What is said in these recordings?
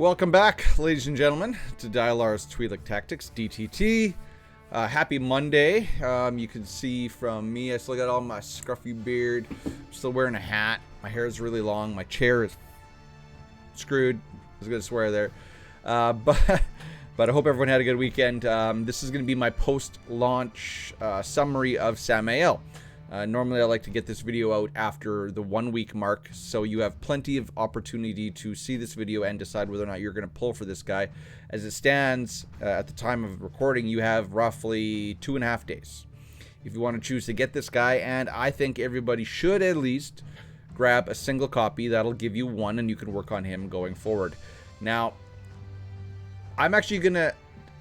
Welcome back, ladies and gentlemen, to Dialar's Twi'lek Tactics, DTT. Happy Monday. You can see from me, I still got all my scruffy beard. I'm still wearing a hat. My hair is really long. My chair is screwed. I was going to swear there. But I hope everyone had a good weekend. This is going to be my post-launch summary of Samael. Normally I like to get this video out after the 1 week mark, so you have plenty of opportunity to see this video and decide whether or not you're going to pull for this guy. As it stands, at the time of recording, you have roughly 2.5 days if you want to choose to get this guy, and I think everybody should at least grab a single copy. That'll give you one, and you can work on him going forward. Now, I'm actually going to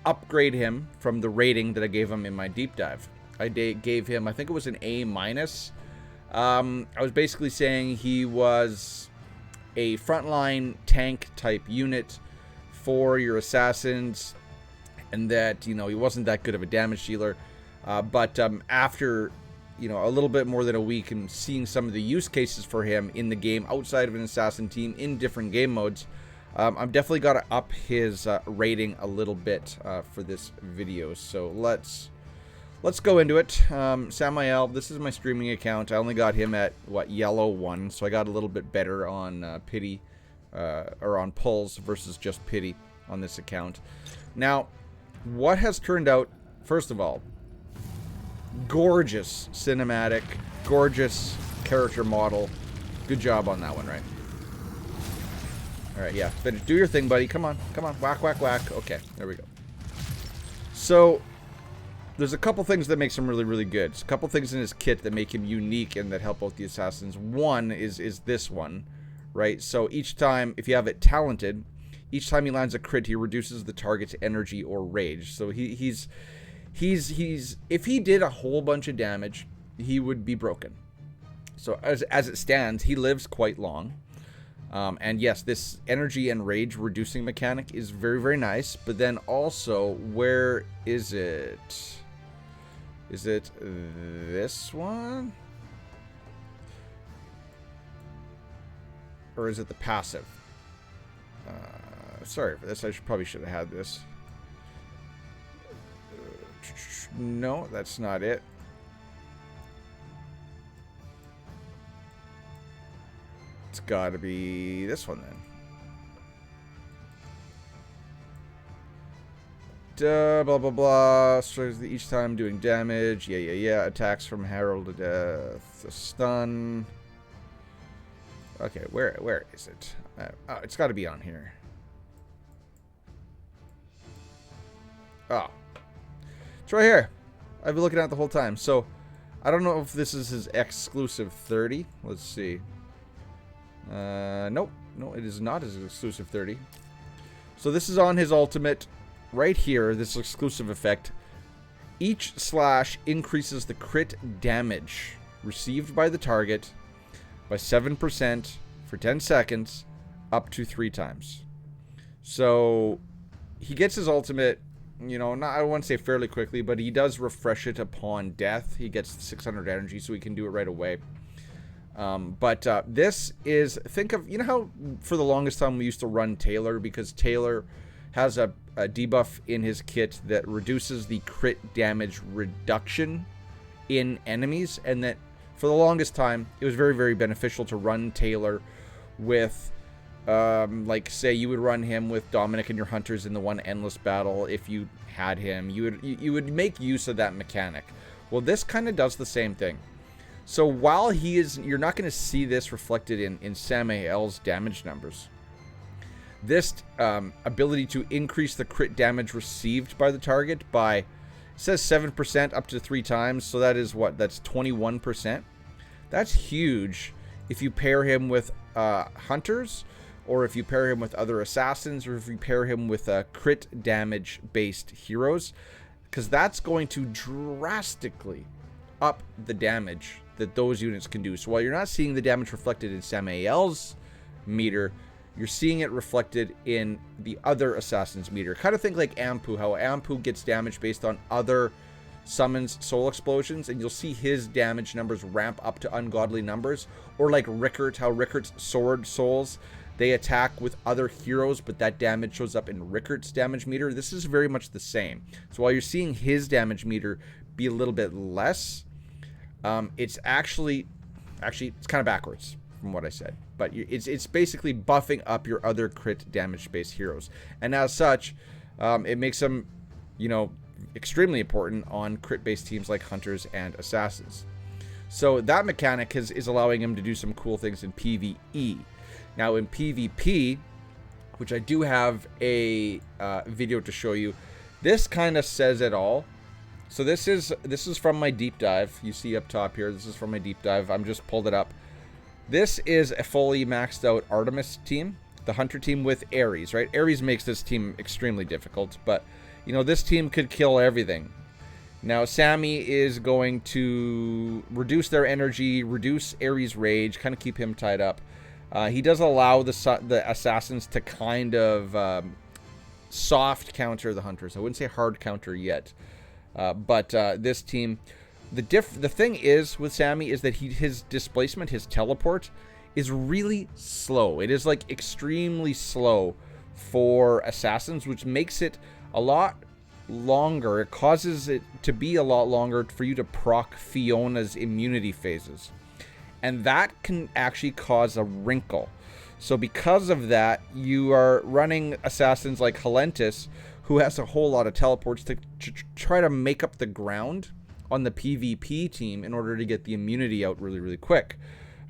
upgrade him from the rating that I gave him in my deep dive. I gave him, I think it was an A-. I was basically saying he was a frontline tank type unit for your assassins, and that, you know, he wasn't that good of a damage dealer. But after, you know, a little bit more than a week and seeing some of the use cases for him in the game outside of an assassin team in different game modes, I've definitely got to up his rating a little bit for this video. So let's go into it. Samael, this is my streaming account. I only got him at, what, yellow 1, so I got a little bit better on pity, or on pulls versus just pity on this account. Now, what has turned out, first of all, gorgeous cinematic, gorgeous character model. Good job on that one, right? Alright, yeah, finish. Do your thing, buddy. Come on, come on. Whack, whack, whack. Okay, there we go. So, there's a couple things that makes him really, really good. There's a couple things in his kit that make him unique and that help out the assassins. One is this one, right? So each time, if you have it talented, each time he lands a crit, he reduces the target's energy or rage. So he's if he did a whole bunch of damage, he would be broken. So as it stands, he lives quite long. And yes, this energy and rage reducing mechanic is very, very nice. But then also, where is it? Is it this one? Or is it the passive? Sorry for this. I probably should have had this. No, that's not it. It's got to be this one then. Blah blah blah. Strikes each time doing damage. Yeah. Attacks from Herald to Death. A stun. Okay, where is it? Oh, it's got to be on here. Oh, it's right here. I've been looking at it the whole time. So I don't know if this is his exclusive 30. Let's see. Nope. No, it is not his exclusive 30. So this is on his ultimate. Right here, this exclusive effect, each slash increases the crit damage received by the target by 7% for 10 seconds, up to 3 times. So he gets his ultimate, you know, not, I don't want to say fairly quickly, but he does refresh it upon death. He gets 600 energy, so he can do it right away. But this is, think of, you know how for the longest time we used to run Taylor, because Taylor has a debuff in his kit that reduces the crit damage reduction in enemies, and that for the longest time it was very, very beneficial to run Taylor with, like, say you would run him with Dominic and your hunters in the one endless battle. If you had him, you would make use of that mechanic. Well, this kind of does the same thing. So while he is, you're not going to see this reflected in Samael's damage numbers. This ability to increase the crit damage received by the target by, it says 7% up to 3 times. So that is what? That's 21%. That's huge if you pair him with hunters, or if you pair him with other assassins, or if you pair him with crit damage based heroes, because that's going to drastically up the damage that those units can do. So while you're not seeing the damage reflected in Samael's meter, you're seeing it reflected in the other assassin's meter. Kind of think like Ampu, how Ampu gets damage based on other summons soul explosions, and you'll see his damage numbers ramp up to ungodly numbers. Or like Rickert, how Rickert's sword souls they attack with other heroes, but that damage shows up in Rickart's damage meter. This is very much the same. So while you're seeing his damage meter be a little bit less, it's actually it's kind of backwards from what I said. But it's basically buffing up your other crit damage-based heroes. And as such, it makes them, you know, extremely important on crit-based teams like Hunters and Assassins. So that mechanic is allowing him to do some cool things in PvE. Now in PvP, which I do have a video to show you, this kind of says it all. So this is from my deep dive. You see up top here, this is from my deep dive. I'm just pulled it up. This is a fully maxed out Artemis team, the Hunter team with Ares, right? Ares makes this team extremely difficult, but you know, this team could kill everything. Now, Sammy is going to reduce their energy, reduce Ares' rage, kind of keep him tied up. He does allow the Assassins to kind of soft counter the Hunters. I wouldn't say hard counter yet. But this team, the thing is with Sammy is that his displacement, his teleport, is really slow. It is like extremely slow for Assassins, which makes it a lot longer. It causes it to be a lot longer for you to proc Fiona's immunity phases. And that can actually cause a wrinkle. So because of that, you are running Assassins like Halentis, who has a whole lot of teleports to try to make up the ground on the PvP team in order to get the immunity out really, really quick.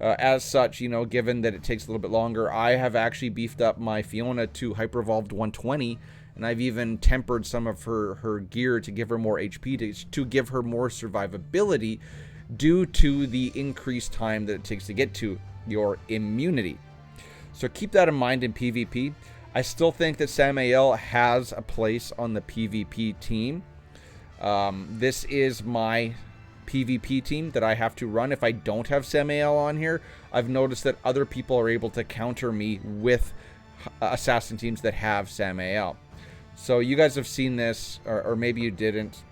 As such, you know, given that it takes a little bit longer, I have actually beefed up my Fiona to Hyper Evolved 120, and I've even tempered some of her gear to give her more HP, to give her more survivability due to the increased time that it takes to get to your immunity. So keep that in mind in PvP. I still think that Samael has a place on the PvP team. This is my PvP team that I have to run. If I don't have Samael on here, I've noticed that other people are able to counter me with assassin teams that have Samael. So you guys have seen this, or maybe you didn't.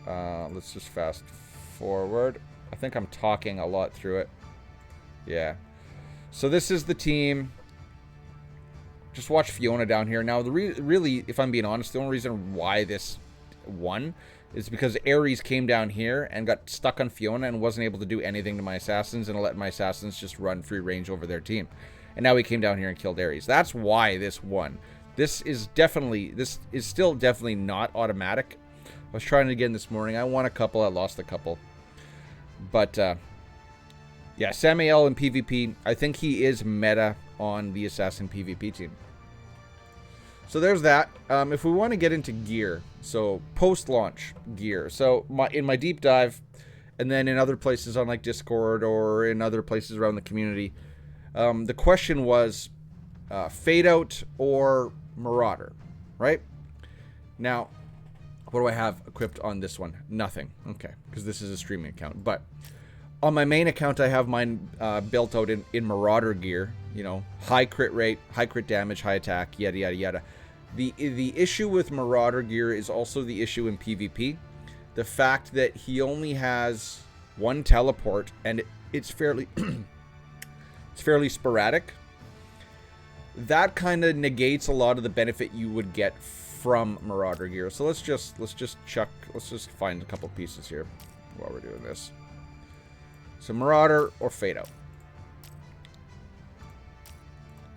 Let's just fast forward. I think I'm talking a lot through it. Yeah. So this is the team. Just watch Fiona down here. Now, really, if I'm being honest, the only reason why this won is because Ares came down here and got stuck on Fiona and wasn't able to do anything to my assassins and let my assassins just run free range over their team. And now he came down here and killed Ares. That's why this won. This is still definitely not automatic. I was trying it again this morning. I won a couple. I lost a couple. But, yeah, Samael in PvP, I think he is meta on the assassin PvP team. So there's that. If we want to get into gear, so post-launch gear. So in my deep dive, and then in other places on like Discord or in other places around the community, the question was Fade Out or Marauder, right? Now, what do I have equipped on this one? Nothing. Okay, because this is a streaming account. But on my main account, I have mine built out in Marauder gear. You know, high crit rate, high crit damage, high attack, yada, yada, yada. The issue with Marauder gear is also the issue in PvP. The fact that he only has one teleport, and it's fairly it's fairly sporadic. That kind of negates a lot of the benefit you would get from Marauder gear. So let's just find a couple pieces here while we're doing this. So Marauder or Fade Out.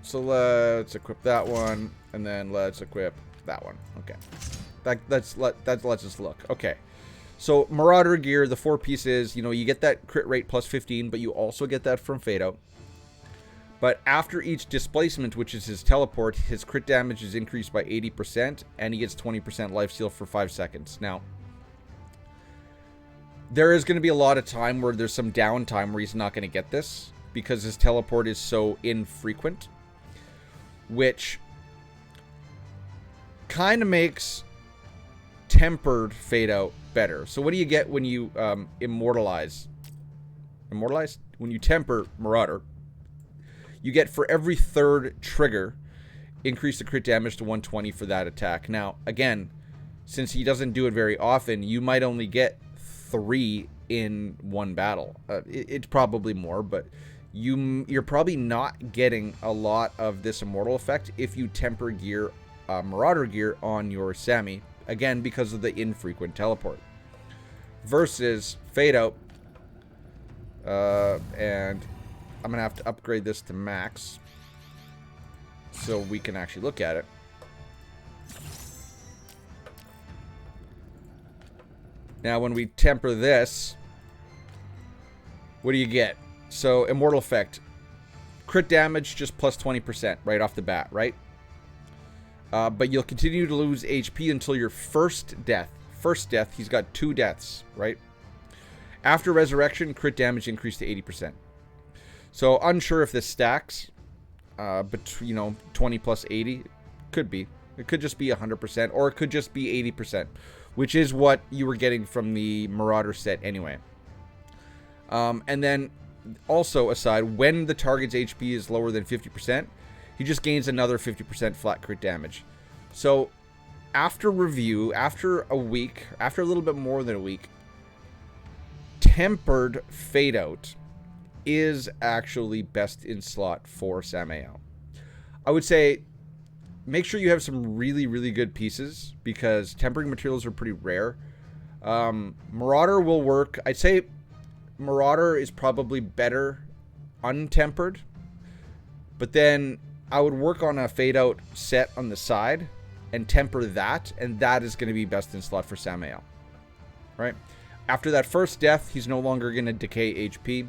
So let's equip that one, and then let's equip that one. Okay, that lets us look. Okay, so Marauder gear, the 4 pieces, you know, you get that crit rate plus 15, but you also get that from Fade Out. But after each displacement, which is his teleport, his crit damage is increased by 80%, and he gets 20% lifesteal for 5 seconds. Now, there is going to be a lot of time where there's some downtime where he's not going to get this, because his teleport is so infrequent, which kind of makes tempered Fade Out better. So what do you get when you immortalize? When you temper Marauder, you get for every 3rd trigger, increase the crit damage to 120 for that attack. Now, again, since he doesn't do it very often, you might only get 3 in one battle. It's probably more, but you're probably not getting a lot of this immortal effect if you temper gear, Marauder gear on your Sammy, again because of the infrequent teleport. Versus Fade Out, and I'm gonna have to upgrade this to max so we can actually look at it. Now, when we temper this, what do you get? So, immortal effect. Crit damage, just plus 20% right off the bat, right? But you'll continue to lose HP until your first death. First death, he's got 2 deaths, right? After resurrection, crit damage increased to 80%. So, unsure if this stacks. But, you know, 20 plus 80. Could be. It could just be 100%, or it could just be 80%. Which is what you were getting from the Marauder set anyway. And then, also aside, when the target's HP is lower than 50%, he just gains another 50% flat crit damage. So, after review, after a week, after a little bit more than a week, Tempered Fade Out is actually best in slot for Samael. I would say make sure you have some really, really good pieces because tempering materials are pretty rare. Marauder will work. I'd say Marauder is probably better untempered, but then I would work on a Fade Out set on the side and temper that, and that is going to be best in slot for Samael. Right? After that first death, he's no longer going to decay HP,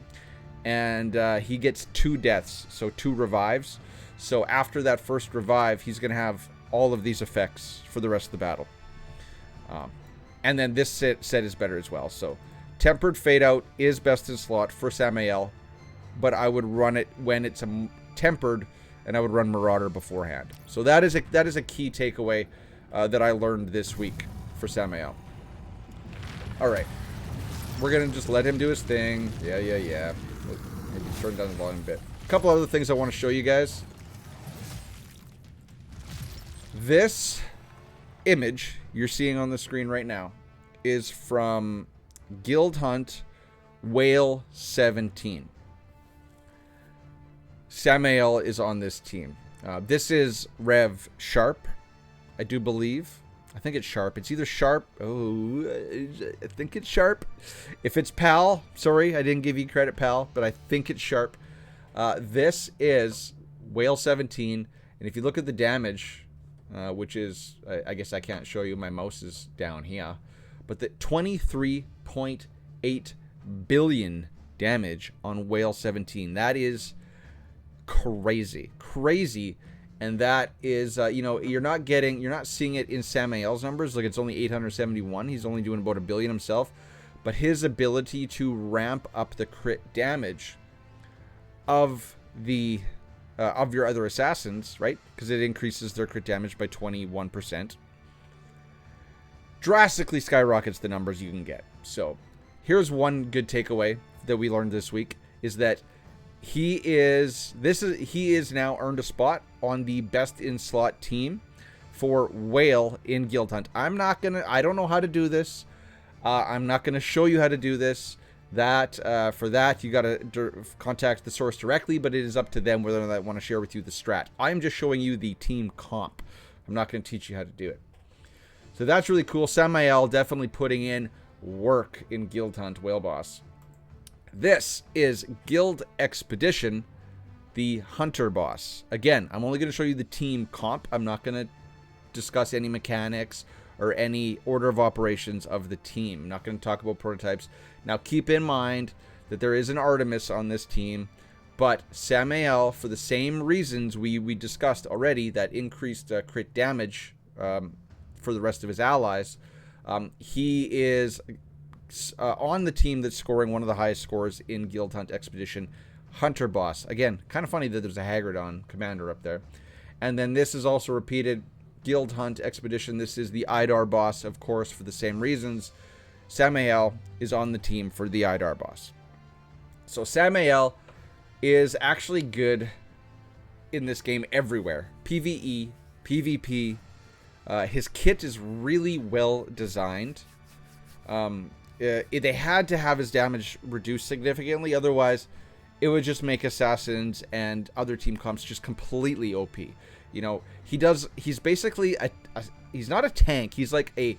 and he gets 2 deaths, so 2 revives. So after that first revive, he's going to have all of these effects for the rest of the battle. And then this set is better as well. So Tempered Fade Out is best in slot for Samael, but I would run it when it's tempered, and I would run Marauder beforehand. So that is a key takeaway that I learned this week for Samael. All right. We're going to just let him do his thing. Yeah. Maybe turn down the volume a bit. A couple other things I want to show you guys. This image you're seeing on the screen right now is from Guild Hunt Whale 17. Samael is on this team. This is Rev Sharp, I do believe. I think it's Sharp. It's either Sharp. Oh, I think it's Sharp. If it's Pal, sorry, I didn't give you credit, Pal, but I think it's Sharp. This is Whale 17, and if you look at the damage, which is, I guess I can't show you, my mouse is down here, but the 23.8 billion damage on Whale 17. That is crazy. And that is, you know, you're not seeing it in Samael's numbers. Like, it's only 871. He's only doing about 1 billion himself. But his ability to ramp up the crit damage of your other assassins, right? Because it increases their crit damage by 21%. Drastically skyrockets the numbers you can get. So, here's one good takeaway that we learned this week, is that he is now earned a spot on the best in slot team for Whale in Guild Hunt. I don't know how to do this. I'm not gonna show you how to do this. For that you gotta contact the source directly, but it is up to them whether or not they want to share with you the strat. I'm just showing you the team comp. I'm not gonna teach you how to do it. So that's really cool. Samael definitely putting in work in Guild Hunt Whale Boss. This is Guild Expedition, the Hunter Boss. Again, I'm only going to show you the team comp. I'm not going to discuss any mechanics or any order of operations of the team. I'm not going to talk about prototypes. Now, keep in mind that there is an Artemis on this team, but Samael, for the same reasons we discussed already, that increased crit damage for the rest of his allies, he is on the team that's scoring one of the highest scores in Guild Hunt Expedition, Hunter Boss. Again, kind of funny that there's a Haggard on Commander up there. And then this is also repeated, Guild Hunt Expedition. This is the Idar Boss, of course, for the same reasons. Samael is on the team for the Idar Boss. So Samael is actually good in this game everywhere. PvE, PvP. His kit is really well designed. They had to have his damage reduced significantly, otherwise it would just make assassins and other team comps just completely OP. You know, he's basically he's not a tank. He's like a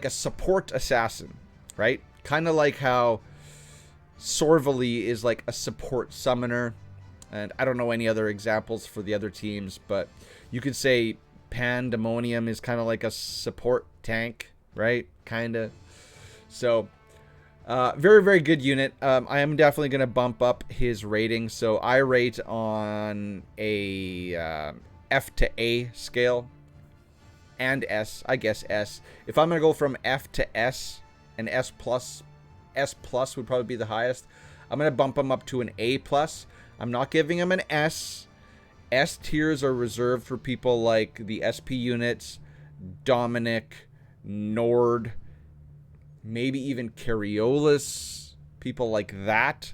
support assassin, right? Kind of like how Sorvali is like a support summoner. And I don't know any other examples for the other teams, but you could say Pandemonium is kind of like a support tank, right? Kind of. So, very, very good unit. I am definitely going to bump up his rating. So I rate on a F to A scale and S, I guess S. If I'm going to go from F to S and S plus would probably be the highest. I'm going to bump him up to an A plus. I'm not giving him an S. S tiers are reserved for people like the SP units, Dominic, Nord, maybe even Cariolis, people like that.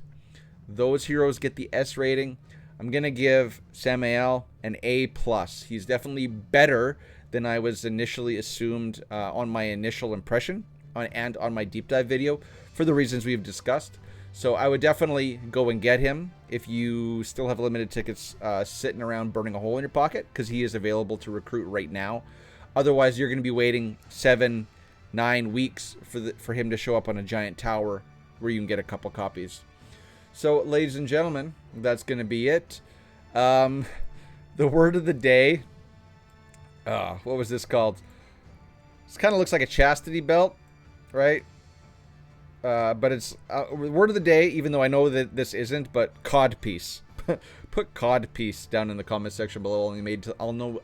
Those heroes get the S rating. I'm going to give Samael an A plus. He's definitely better than I was initially assumed on my initial impression and on my deep dive video for the reasons we've discussed. So I would definitely go and get him if you still have limited tickets sitting around burning a hole in your pocket, because he is available to recruit right now. Otherwise, you're going to be waiting 7-9 weeks for him to show up on a giant tower where you can get a couple copies. So, ladies and gentlemen, that's going to be it. The word of the day. What was this called? This kind of looks like a chastity belt, right? But it's word of the day, even though I know that this isn't, but codpiece. Put codpiece down in the comment section below.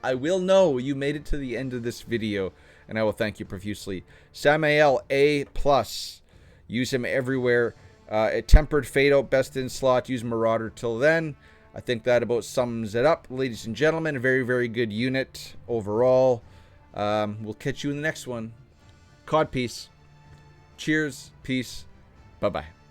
I will know you made it to the end of this video, and I will thank you profusely. Samael A plus. Use him everywhere. Tempered Fade Out, best in slot. Use Marauder till then. I think that about sums it up, ladies and gentlemen. A very, very good unit overall. We'll catch you in the next one. Codpiece. Cheers. Peace. Bye-bye.